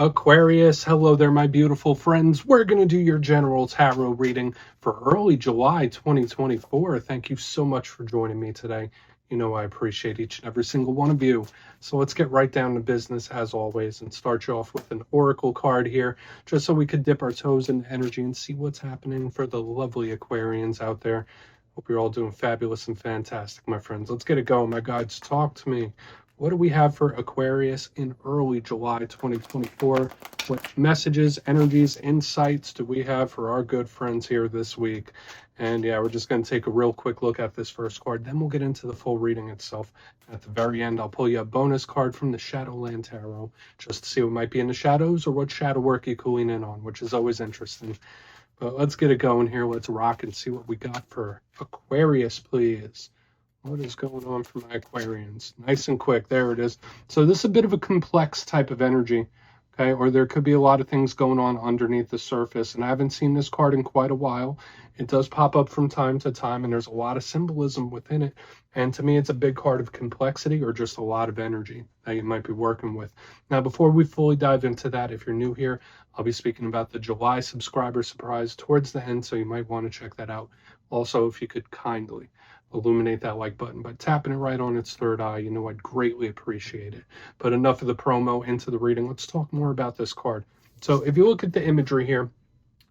Aquarius, hello there, my beautiful friends. We're going to do your general tarot reading for early July 2024. Thank you so much for joining me today. You know I appreciate each and every single one of you. So let's get right down to business as always and start you off with an oracle card here, just so we could dip our toes in energy and see what's happening for the lovely Aquarians out there. Hope you're all doing fabulous and fantastic, my friends. Let's get it going, my guides. Talk to me. What do we have for Aquarius in early July 2024? What messages, energies, insights do we have for our good friends here this week? And yeah, we're just going to take a real quick look at this first card. Then we'll get into the full reading itself. At the very end, I'll pull you a bonus card from the Shadowland Tarot, just to see what might be in the shadows or what shadow work you could lean in on, which is always interesting. But let's get it going here. Let's rock and see what we got for Aquarius, please. What is going on for my Aquarians? Nice and quick. There it is. So this is a bit of a complex type of energy, okay? Or there could be a lot of things going on underneath the surface. And I haven't seen this card in quite a while. It does pop up from time to time, and there's a lot of symbolism within it. And to me, it's a big card of complexity or just a lot of energy that you might be working with. Now, before we fully dive into that, if you're new here, I'll be speaking about the July subscriber surprise towards the end, so you might want to check that out. Also, if you could kindly illuminate that like button by tapping it right on its third eye, you know I'd greatly appreciate it. But enough of the promo, into the reading. Let's talk more about this card. So if you look at the imagery here,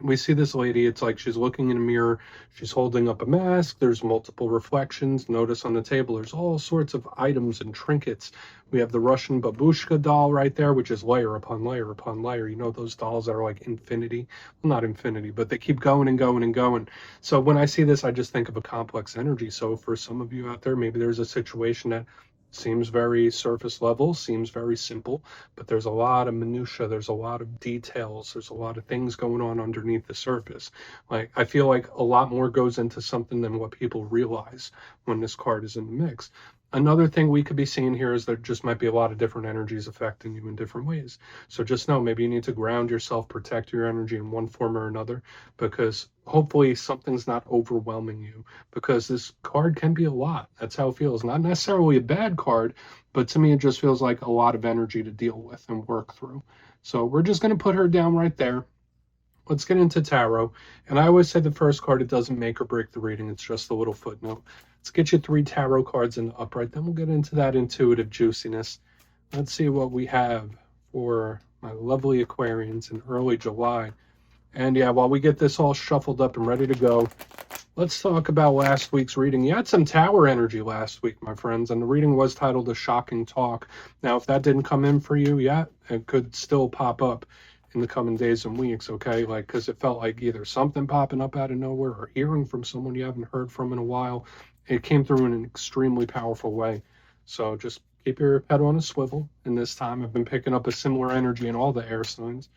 we see this lady. It's like she's looking in a mirror. She's holding up a mask. There's multiple reflections. Notice on the table, there's all sorts of items and trinkets. We have the Russian babushka doll right there, which is layer upon layer upon layer. You know, those dolls that are like infinity. Well, not infinity, but they keep going and going and going. So when I see this, I just think of a complex energy. So for some of you out there, maybe there's a situation that seems very surface level, seems very simple, but there's a lot of minutia, there's a lot of details, there's a lot of things going on underneath the surface. Like, I feel like a lot more goes into something than what people realize when this card is in the mix. Another thing we could be seeing here is there just might be a lot of different energies affecting you in different ways. So just know, maybe you need to ground yourself, protect your energy in one form or another, because hopefully something's not overwhelming you, because this card can be a lot. That's how it feels. Not necessarily a bad card, but to me, it just feels like a lot of energy to deal with and work through. So we're just going to put her down right there. Let's get into tarot. And I always say the first card, it doesn't make or break the reading. It's just a little footnote. Let's get you 3 tarot cards in the upright. Then we'll get into that intuitive juiciness. Let's see what we have for my lovely Aquarians in early July. And yeah, while we get this all shuffled up and ready to go, let's talk about last week's reading. You had some tower energy last week, my friends, and the reading was titled A Shocking Talk. Now, if that didn't come in for you yet, it could still pop up in the coming days and weeks, okay? Like, because it felt like either something popping up out of nowhere or hearing from someone you haven't heard from in a while. It came through in an extremely powerful way. So just keep your head on a swivel. And this time I've been picking up a similar energy in all the air signs.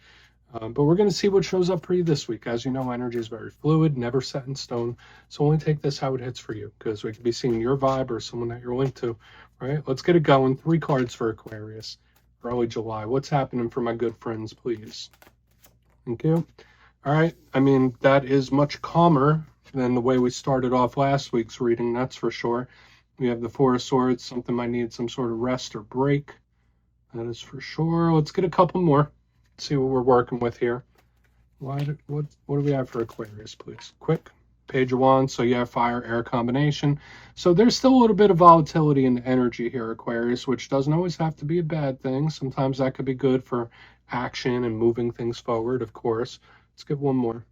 But we're going to see what shows up for you this week. As you know, energy is very fluid, never set in stone. So only take this how it hits for you, because we could be seeing your vibe or someone that you're linked to. All right, let's get it going. 3 cards for Aquarius, early July. What's happening for my good friends, please? Thank you. All right, I mean, that is much calmer than the way we started off last week's reading, that's for sure. We have the 4 of Swords. Something might need some sort of rest or break. That is for sure. Let's get a couple more. See what we're working with here. What do we have for Aquarius, please? Quick. Page of Wands. So you have fire, air combination. So there's still a little bit of volatility in the energy here, Aquarius, which doesn't always have to be a bad thing. Sometimes that could be good for action and moving things forward, of course. Let's get one more.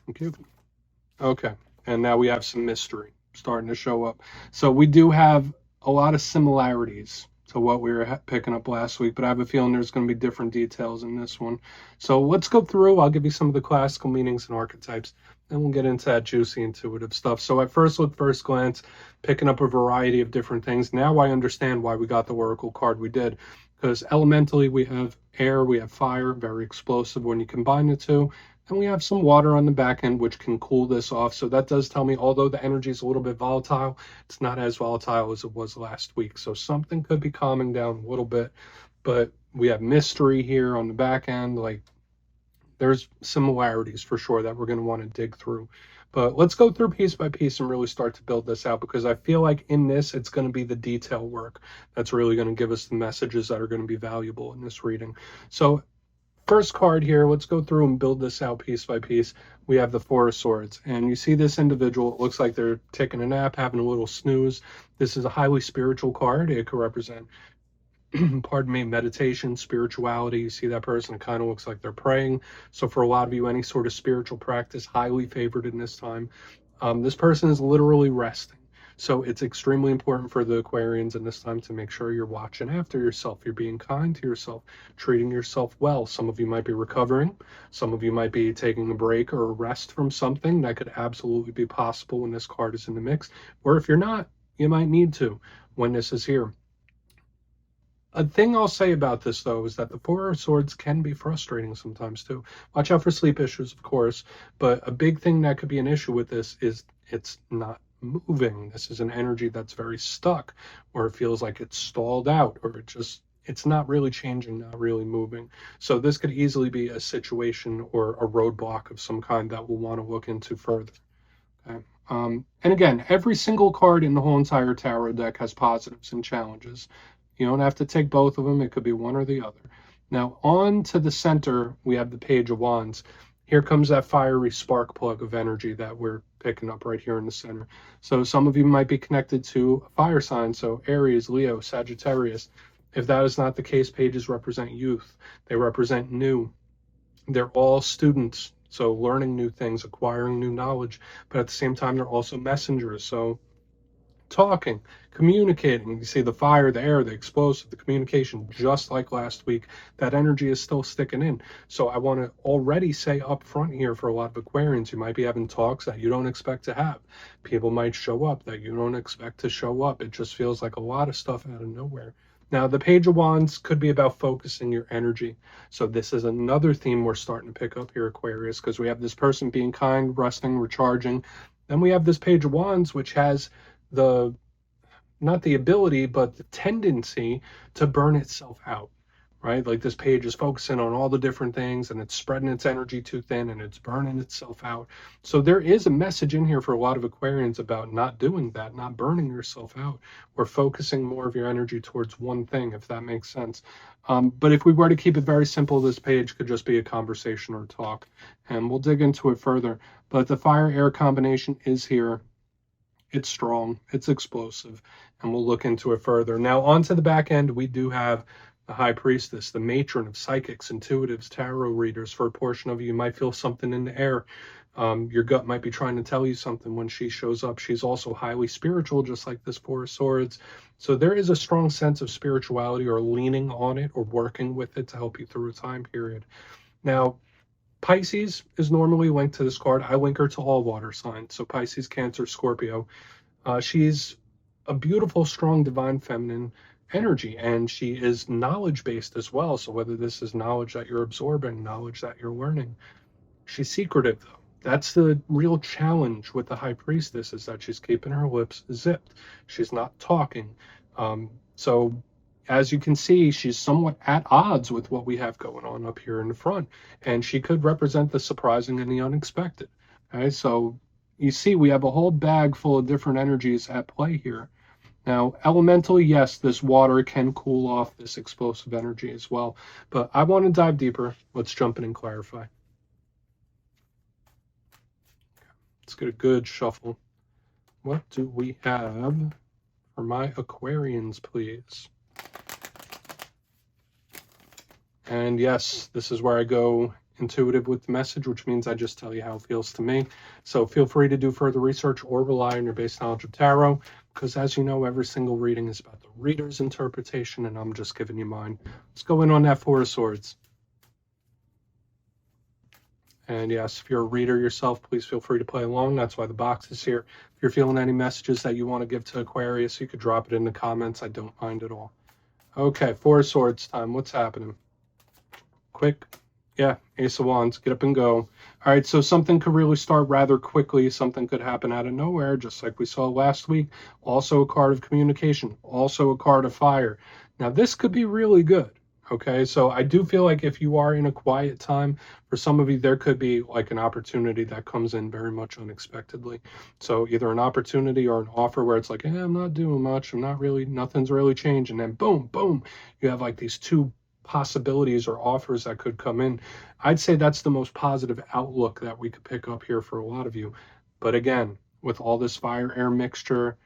Thank you. Okay, and now we have some mystery starting to show up. So we do have a lot of similarities to what we were picking up last week, but I have a feeling there's going to be different details in this one. So let's go through. I'll give you some of the classical meanings and archetypes, and we'll get into that juicy intuitive stuff. So at first look, first glance, picking up a variety of different things. Now I understand why we got the Oracle card we did, because elementally we have air, we have fire, very explosive when you combine the two. And we have some water on the back end, which can cool this off. So that does tell me, although the energy is a little bit volatile, it's not as volatile as it was last week. So something could be calming down a little bit. But we have mystery here on the back end. Like, there's similarities for sure that we're going to want to dig through. But let's go through piece by piece and really start to build this out, because I feel like in this, it's going to be the detail work that's really going to give us the messages that are going to be valuable in this reading. So first card here, let's go through and build this out piece by piece. We have the Four of Swords, and you see this individual, it looks like they're taking a nap, having a little snooze. This is a highly spiritual card. It could represent pardon me, meditation, spirituality. You see that person, it kind of looks like they're praying. So for a lot of you, any sort of spiritual practice, highly favored in this time. This person is literally resting. So it's extremely important for the Aquarians in this time to make sure you're watching after yourself. You're being kind to yourself, treating yourself well. Some of you might be recovering. Some of you might be taking a break or a rest from something. That could absolutely be possible when this card is in the mix. Or if you're not, you might need to when this is here. A thing I'll say about this, though, is that the Four of Swords can be frustrating sometimes, too. Watch out for sleep issues, of course, but a big thing that could be an issue with this is it's not moving. This is an energy that's very stuck, or it feels like it's stalled out, or it's not really changing, not really moving. So this could easily be a situation or a roadblock of some kind that we'll want to look into further. Okay. And again, every single card in the whole entire tarot deck has positives and challenges. You don't have to take both of them. It could be one or the other. Now, on to the center, we have the Page of Wands. Here comes that fiery spark plug of energy that we're picking up right here in the center. So some of you might be connected to a fire sign, so Aries, Leo, Sagittarius. If that is not the case, pages represent youth. They represent new. They're all students, so learning new things, acquiring new knowledge, but at the same time, they're also messengers. So talking, communicating. You see the fire, the air, the explosive, the communication, just like last week. That energy is still sticking in. So I want to already say up front here, for a lot of Aquarians, you might be having talks that you don't expect to have. People might show up that you don't expect to show up. It just feels like a lot of stuff out of nowhere. Now, the Page of Wands could be about focusing your energy. So this is another theme we're starting to pick up here, Aquarius, because we have this person being kind, resting, recharging. Then we have this Page of Wands, which has not the ability, but the tendency to burn itself out, right? Like this page is focusing on all the different things and it's spreading its energy too thin and it's burning itself out. So there is a message in here for a lot of Aquarians about not doing that, not burning yourself out, or focusing more of your energy towards one thing, if that makes sense. But if we were to keep it very simple, this page could just be a conversation or talk, and we'll dig into it further. But the fire-air combination is here. It's strong, it's explosive, and we'll look into it further. Now, onto the back end, we do have the High Priestess, the matron of psychics, intuitives, tarot readers. For a portion of you, you might feel something in the air. Your gut might be trying to tell you something when she shows up. She's also highly spiritual, just like this Four of Swords. So there is a strong sense of spirituality, or leaning on it, or working with it to help you through a time period. Now, Pisces is normally linked to this card. I link her to all water signs, so Pisces, Cancer, Scorpio. She's a beautiful, strong, divine feminine energy, and she is knowledge-based as well. So whether this is knowledge that you're absorbing, knowledge that you're learning. She's secretive, though. That's the real challenge with the High Priestess, is that she's keeping her lips zipped. She's not talking. So as you can see, she's somewhat at odds with what we have going on up here in the front, and she could represent the surprising and the unexpected. Okay, so you see we have a whole bag full of different energies at play here. Now, elementally, yes, this water can cool off this explosive energy as well, but I want to dive deeper. Let's jump in and clarify. Let's get a good shuffle. What do we have for my Aquarians, please? And yes, this is where I go intuitive with the message, which means I just tell you how it feels to me. So feel free to do further research or rely on your base knowledge of tarot, because as you know, every single reading is about the reader's interpretation, and I'm just giving you mine. Let's go in on that Four of Swords. And yes, if you're a reader yourself, please feel free to play along. That's why the box is here. If you're feeling any messages that you want to give to Aquarius, you could drop it in the comments. I don't mind at all. Okay, Four of Swords time. What's happening? Quick. Yeah, Ace of Wands. Get up and go. All right, so something could really start rather quickly. Something could happen out of nowhere, just like we saw last week. Also a card of communication. Also a card of fire. Now, this could be really good. Okay, so I do feel like if you are in a quiet time, for some of you, there could be like an opportunity that comes in very much unexpectedly. So either an opportunity or an offer where it's like, I'm not doing much, nothing's really changing. And boom, boom, you have like these two possibilities or offers that could come in. I'd say that's the most positive outlook that we could pick up here for a lot of you. But again, with all this fire air mixture,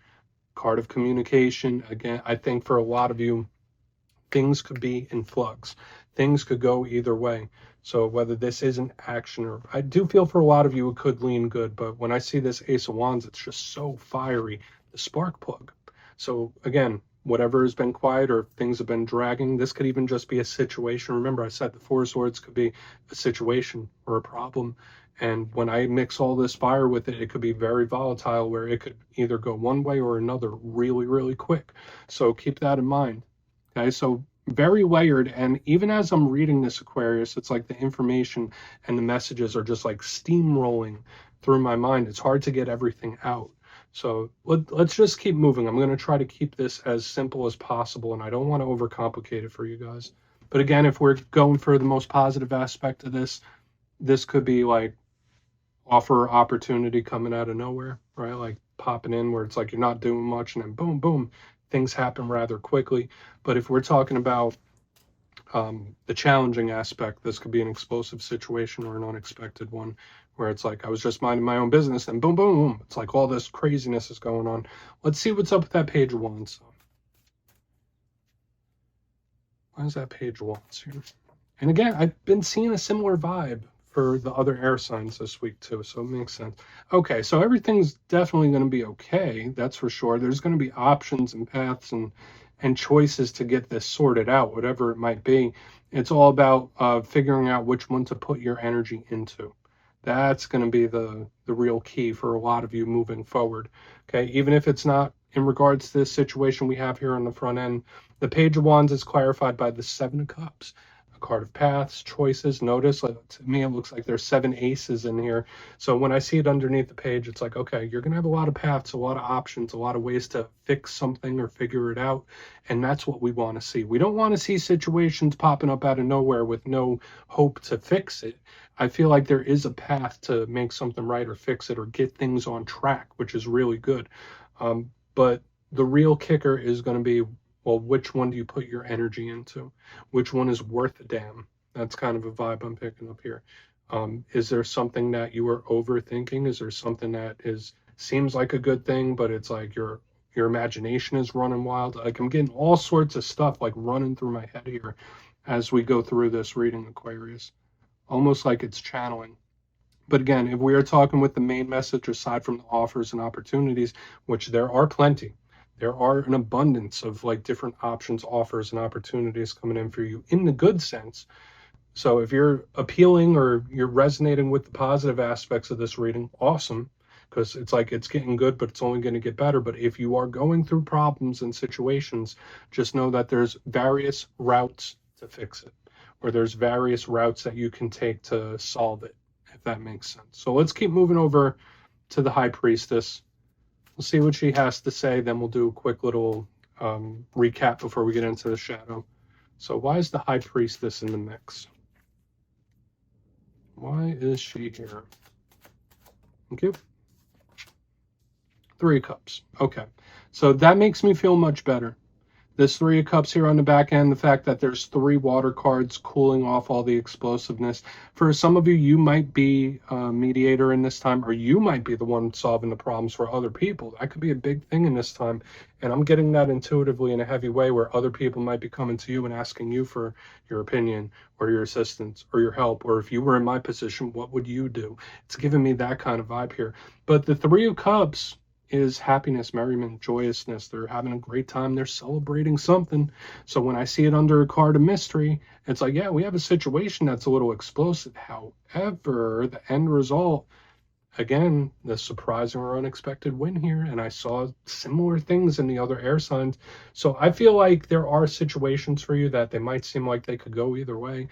card of communication, again, I think for a lot of you, things could be in flux. Things could go either way. So whether this is an action or I do feel for a lot of you it could lean good, but when I see this Ace of Wands, it's just so fiery, the spark plug. So again, whatever has been quiet or things have been dragging, this could even just be a situation. Remember, I said the Four of Swords could be a situation or a problem. And when I mix all this fire with it, it could be very volatile where it could either go one way or another really, really quick. So keep that in mind. Okay, so very layered. And even as I'm reading this, Aquarius, it's like the information and the messages are just like steamrolling through my mind. It's hard to get everything out. So let's just keep moving. I'm going to try to keep this as simple as possible, and I don't want to overcomplicate it for you guys. But again, if we're going for the most positive aspect of this, this could be like offer opportunity coming out of nowhere, right? Like popping in where it's like you're not doing much and then boom, boom, things happen rather quickly. But if we're talking about the challenging aspect, this could be an explosive situation or an unexpected one where it's like I was just minding my own business and boom, boom, boom. It's like all this craziness is going on. Let's see what's up with that Page of Wands. Why is that Page of Wands here? And again, I've been seeing a similar vibe for the other air signs this week too, so it makes sense. Okay, so everything's definitely going to be okay, that's for sure. There's going to be options and paths and choices to get this sorted out, whatever it might be. It's all about figuring out which one to put your energy into. That's going to be the real key for a lot of you moving forward. Okay, even if it's not in regards to this situation we have here on the front end, the Page of Wands is clarified by the Seven of Cups. Card of paths, choices. Notice, to me, it looks like there's 7 aces in here. So when I see it underneath the page, it's like, okay, you're going to have a lot of paths, a lot of options, a lot of ways to fix something or figure it out. And that's what we want to see. We don't want to see situations popping up out of nowhere with no hope to fix it. I feel like there is a path to make something right or fix it or get things on track, which is really good. But the real kicker is going to be, well, which one do you put your energy into? Which one is worth a damn? That's kind of a vibe I'm picking up here. Is there something that you are overthinking? Is there something that seems like a good thing, but it's like your imagination is running wild? Like I'm getting all sorts of stuff like running through my head here as we go through this reading, Aquarius. Almost like it's channeling. But again, if we are talking with the main message aside from the offers and opportunities, which there are plenty, there are an abundance of like different options, offers, and opportunities coming in for you in the good sense. So if you're appealing or you're resonating with the positive aspects of this reading, awesome, because it's like it's getting good, but it's only going to get better. But if you are going through problems and situations, just know that there's various routes to fix it, or there's various routes that you can take to solve it, if that makes sense. So let's keep moving over to the High Priestess. We'll see what she has to say, then we'll do a quick little recap before we get into the shadow. So why is the High Priestess in the mix? Why is she here? Thank you. 3 of Cups. Okay, so that makes me feel much better. This 3 of Cups here on the back end, the fact that there's 3 water cards cooling off all the explosiveness. For some of you, you might be a mediator in this time, or you might be the one solving the problems for other people. That could be a big thing in this time. And I'm getting that intuitively in a heavy way where other people might be coming to you and asking you for your opinion or your assistance or your help. Or if you were in my position, what would you do? It's giving me that kind of vibe here. But the 3 of Cups is happiness, merriment, joyousness. They're having a great time. They're celebrating something. So when I see it under a card of mystery, it's like, yeah, we have a situation that's a little explosive. However, the end result, again, the surprising or unexpected win here. And I saw similar things in the other air signs. So I feel like there are situations for you that they might seem like they could go either way.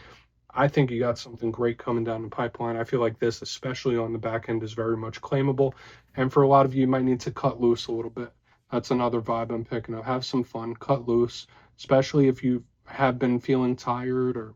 I think you got something great coming down the pipeline. I feel like this, especially on the back end, is very much claimable. And for a lot of you, you might need to cut loose a little bit. That's another vibe I'm picking up. Have some fun, cut loose, especially if you have been feeling tired or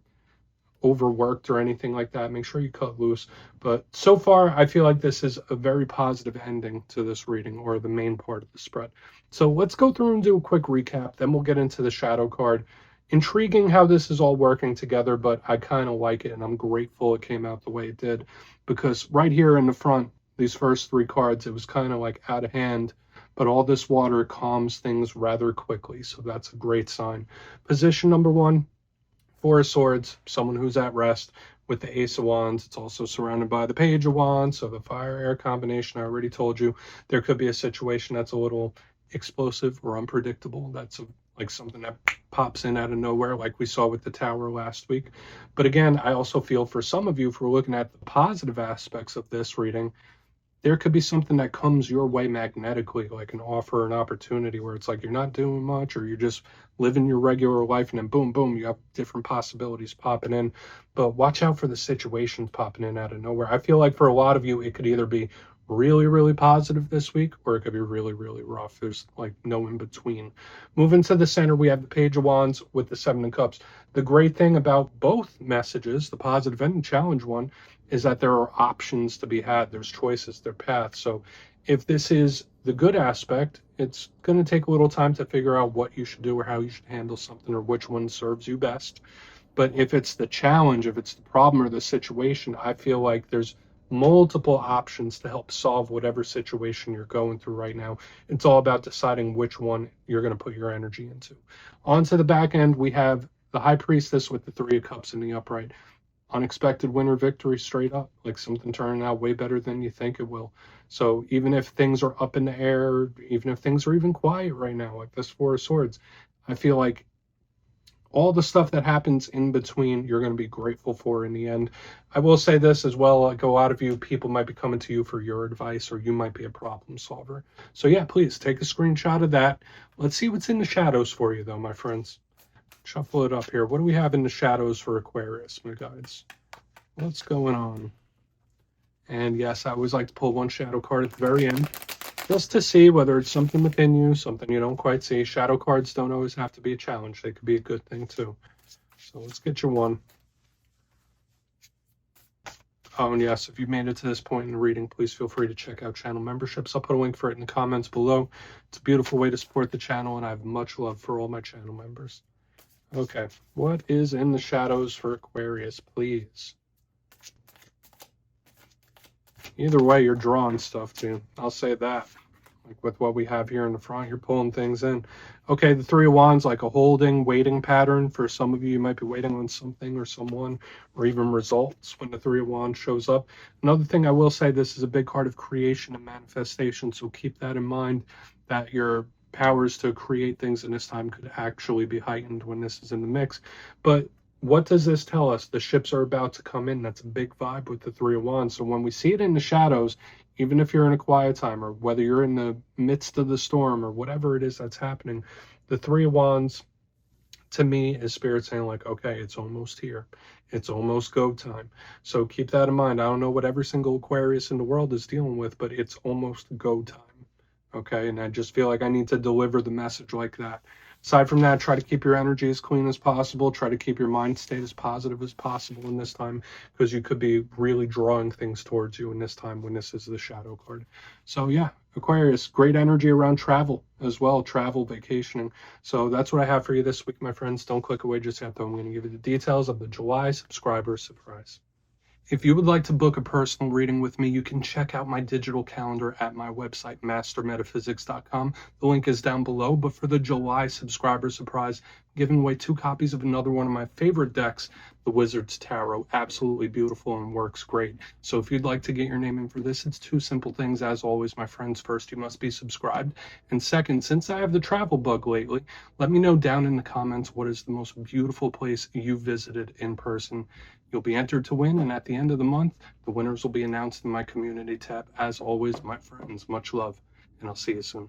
overworked or anything like that, make sure you cut loose. But so far, I feel like this is a very positive ending to this reading, or the main part of the spread. So let's go through and do a quick recap, then we'll get into the shadow card. Intriguing how this is all working together, but I kind of like it, and I'm grateful it came out the way it did, because right here in the front, these first three cards, it was kind of like out of hand, but all this water calms things rather quickly, so that's a great sign. Position number one, Four of Swords, someone who's at rest. With the Ace of Wands, it's also surrounded by the Page of Wands, so the fire-air combination, I already told you. There could be a situation that's a little explosive or unpredictable. That's like something that pops in out of nowhere, like we saw with the Tower last week. But again, I also feel for some of you, if we're looking at the positive aspects of this reading, there could be something that comes your way magnetically, like an offer, an opportunity where it's like you're not doing much, or you're just living your regular life, and then boom, boom, you have different possibilities popping in. But watch out for the situations popping in out of nowhere. I feel like for a lot of you, it could either be really, really positive this week, or it could be really, really rough. There's like no in between. Moving to the center, we have the Page of Wands with the Seven of Cups. The great thing about both messages, the positive and the challenge one, is that there are options to be had. There's choices, there are paths. So if this is the good aspect, it's going to take a little time to figure out what you should do or how you should handle something or which one serves you best. But if it's the challenge, if it's the problem or the situation, I feel like there's multiple options to help solve whatever situation you're going through right now. It's all about deciding which one you're going to put your energy into. On to the back end, we have the High Priestess with the Three of Cups in the upright. Unexpected winner victory straight up, like something turning out way better than you think it will. So even if things are up in the air, even if things are even quiet right now, like this Four of Swords, I feel like all the stuff that happens in between, you're going to be grateful for in the end. I will say this as well, like a lot of you, people might be coming to you for your advice, or you might be a problem solver. So yeah, please take a screenshot of that. Let's see what's in the shadows for you though, my friends. Shuffle it up here. What do we have in the shadows for Aquarius, my guides? What's going on? And yes, I always like to pull one shadow card at the very end, just to see whether it's something within you, something you don't quite see. Shadow cards don't always have to be a challenge. They could be a good thing too. So let's get your one. Oh, and yes, if you've made it to this point in the reading, please feel free to check out channel memberships. I'll put a link for it in the comments below. It's a beautiful way to support the channel, and I have much love for all my channel members. Okay, what is in the shadows for Aquarius, please? Either way, you're drawing stuff, too. I'll say that. Like with what we have here in the front, you're pulling things in. Okay, the Three of Wands, like a holding, waiting pattern. For some of you, you might be waiting on something or someone, or even results when the Three of Wands shows up. Another thing I will say, this is a big card of creation and manifestation, so keep that in mind, that your powers to create things in this time could actually be heightened when this is in the mix. But what does this tell us? The ships are about to come in. That's a big vibe with the Three of Wands. So when we see it in the shadows, even if you're in a quiet time, or whether you're in the midst of the storm, or whatever it is that's happening, the Three of Wands, to me, is Spirit saying like, okay, it's almost here. It's almost go time. So keep that in mind. I don't know what every single Aquarius in the world is dealing with, but it's almost go time. Okay, and I just feel like I need to deliver the message like that. Aside from that, try to keep your energy as clean as possible. Try to keep your mind state as positive as possible in this time, because you could be really drawing things towards you in this time when this is the shadow card. So yeah, Aquarius, great energy around travel as well, travel, vacationing. So that's what I have for you this week, my friends. Don't click away just yet, though. I'm going to give you the details of the July subscriber surprise. If you would like to book a personal reading with me, you can check out my digital calendar at my website, mastermetaphysics.com. The link is down below, but for the July subscriber surprise, I'm giving away 2 copies of another one of my favorite decks, the Wizard's Tarot. Absolutely beautiful and works great. So if you'd like to get your name in for this, it's 2 simple things. As always, my friends, first, you must be subscribed. And second, since I have the travel bug lately, let me know down in the comments what is the most beautiful place you visited in person. You'll be entered to win, and at the end of the month, the winners will be announced in my community tab. As always, my friends, much love, and I'll see you soon.